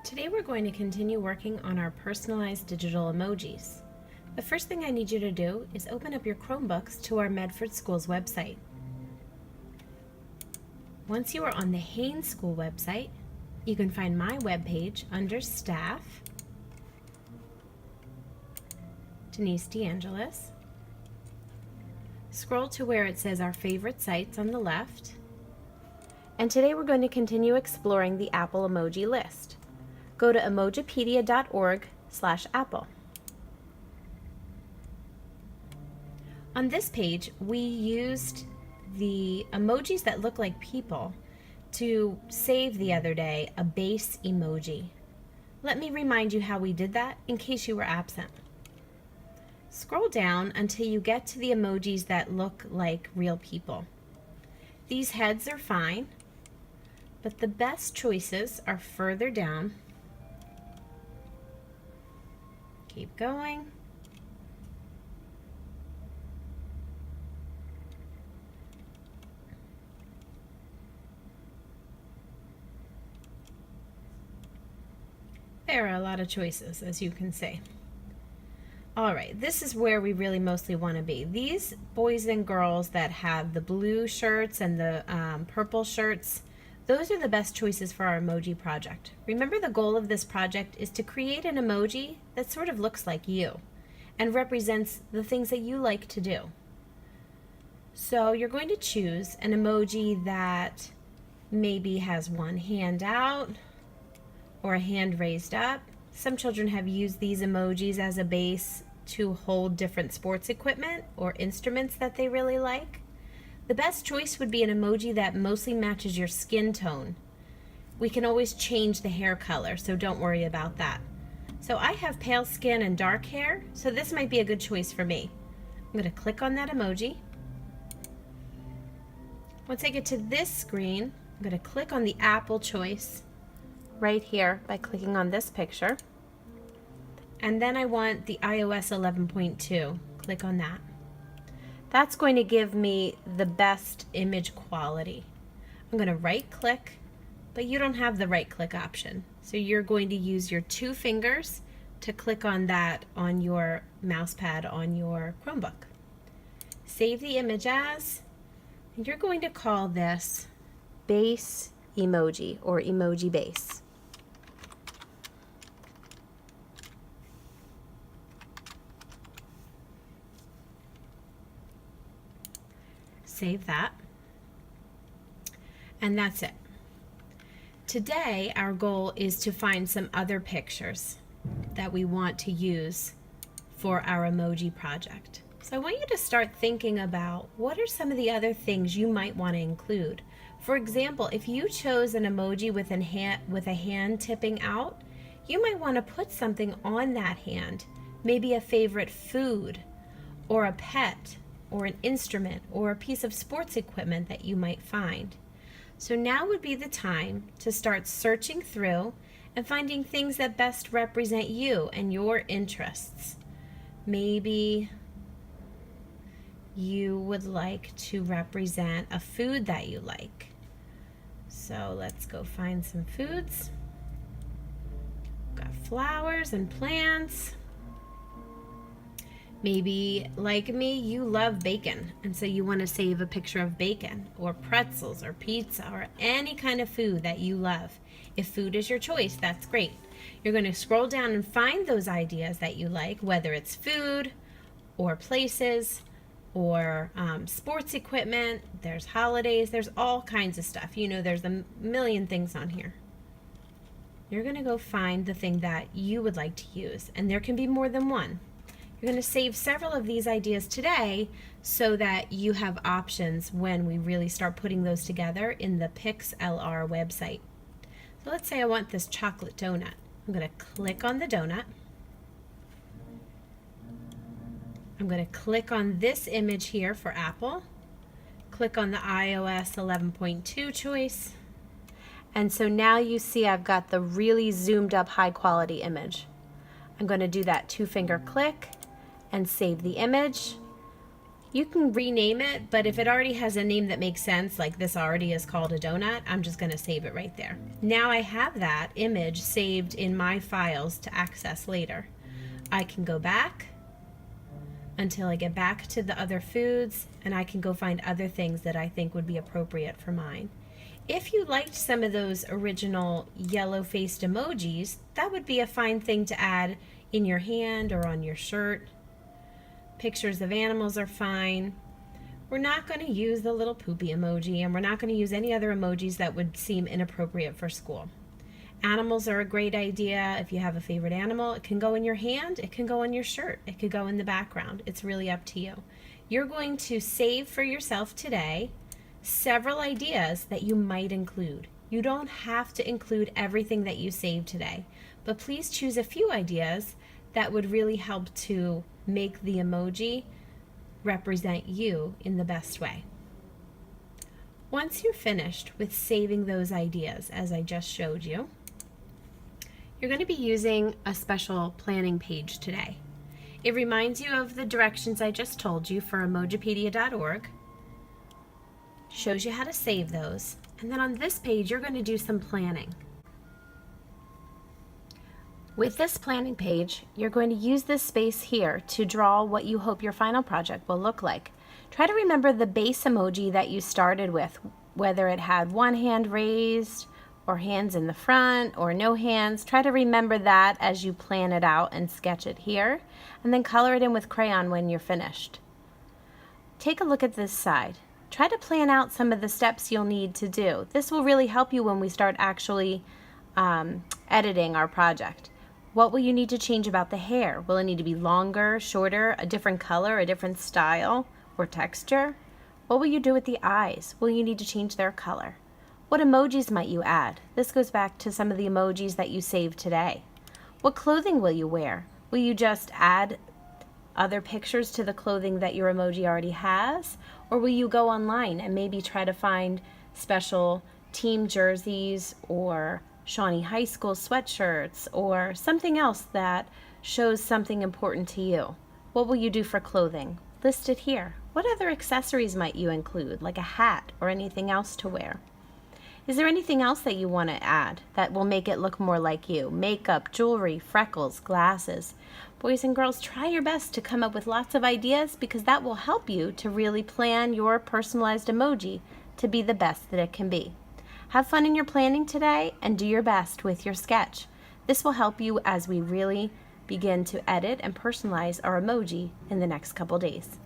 Today we're going to continue working on our personalized digital emojis. The first thing I need you to do is open up your Chromebooks to our Medford Schools website. Once you are on the Haines School website, you can find my webpage under Staff, Denise DeAngelis. Scroll to where it says our favorite sites on the left. And today we're going to continue exploring the Apple emoji list. Go to emojipedia.org/Apple. On this page, we used the emojis that look like people to save the other day a base emoji. Let me remind you how we did that in case you were absent. Scroll down until you get to the emojis that look like real people. These heads are fine, but the best choices are further down. Keep going. There are a lot of choices, as you can see. All right, this is where we really mostly want to be. These boys and girls that have the blue shirts and the purple shirts, those are the best choices for our emoji project. Remember, the goal of this project is to create an emoji that sort of looks like you and represents the things that you like to do. So you're going to choose an emoji that maybe has one hand out or a hand raised up. Some children have used these emojis as a base to hold different sports equipment or instruments that they really like. The best choice would be an emoji that mostly matches your skin tone. We can always change the hair color, so don't worry about that. So I have pale skin and dark hair, so this might be a good choice for me. I'm going to click on that emoji. Once I get to this screen, I'm going to click on the Apple choice right here by clicking on this picture. And then I want the iOS 11.2. Click on that. That's going to give me the best image quality. I'm going to right click, but you don't have the right click option. So you're going to use your 2 fingers to click on that on your mouse pad on your Chromebook. Save the image as, and you're going to call this base emoji or emoji base. Save that, and that's it. Today our goal is to find some other pictures that we want to use for our emoji project. So I want you to start thinking about what are some of the other things you might want to include. For example, if you chose an emoji with a hand tipping out, you might want to put something on that hand, maybe a favorite food or a pet or an instrument or a piece of sports equipment that you might find. So now would be the time to start searching through and finding things that best represent you and your interests. Maybe you would like to represent a food that you like. So let's go find some foods. Got flowers and plants. Maybe, like me, you love bacon, and so you want to save a picture of bacon, or pretzels, or pizza, or any kind of food that you love. If food is your choice, that's great. You're going to scroll down and find those ideas that you like, whether it's food, or places, or sports equipment. There's holidays, there's all kinds of stuff. You know, there's a million things on here. You're going to go find the thing that you would like to use, and there can be more than one. You're going to save several of these ideas today so that you have options when we really start putting those together in the PixLR website. So let's say I want this chocolate donut. I'm going to click on the donut. I'm going to click on this image here for Apple. Click on the iOS 11.2 choice. And so now you see I've got the really zoomed up high quality image. I'm going to do that 2-finger click and save the image. You can rename it, but if it already has a name that makes sense, like this already is called a donut, I'm just going to save it right there. Now I have that image saved in my files to access later. I can go back until I get back to the other foods, and I can go find other things that I think would be appropriate for mine. If you liked some of those original yellow-faced emojis, that would be a fine thing to add in your hand or on your shirt. Pictures of animals are fine. We're not going to use the little poopy emoji, and we're not going to use any other emojis that would seem inappropriate for school. Animals are a great idea. If you have a favorite animal, it can go in your hand, it can go on your shirt, it could go in the background. It's really up to you. You're going to save for yourself today several ideas that you might include. You don't have to include everything that you saved today, but please choose a few ideas that would really help to make the emoji represent you in the best way. Once you're finished with saving those ideas, as I just showed you, you're going to be using a special planning page today. It reminds you of the directions I just told you for emojipedia.org, shows you how to save those, and then on this page you're going to do some planning. With this planning page, you're going to use this space here to draw what you hope your final project will look like. Try to remember the base emoji that you started with, whether it had one hand raised, or hands in the front, or no hands. Try to remember that as you plan it out and sketch it here, and then color it in with crayon when you're finished. Take a look at this side. Try to plan out some of the steps you'll need to do. This will really help you when we start actually editing our project. What will you need to change about the hair? Will it need to be longer, shorter, a different color, a different style, or texture? What will you do with the eyes? Will you need to change their color? What emojis might you add? This goes back to some of the emojis that you saved today. What clothing will you wear? Will you just add other pictures to the clothing that your emoji already has? Or will you go online and maybe try to find special team jerseys or Shawnee High School sweatshirts or something else that shows something important to you? What will you do for clothing? List it here. What other accessories might you include, like a hat or anything else to wear? Is there anything else that you want to add that will make it look more like you? Makeup, jewelry, freckles, glasses. Boys and girls, try your best to come up with lots of ideas because that will help you to really plan your personalized emoji to be the best that it can be. Have fun in your planning today and do your best with your sketch. This will help you as we really begin to edit and personalize our emoji in the next couple days.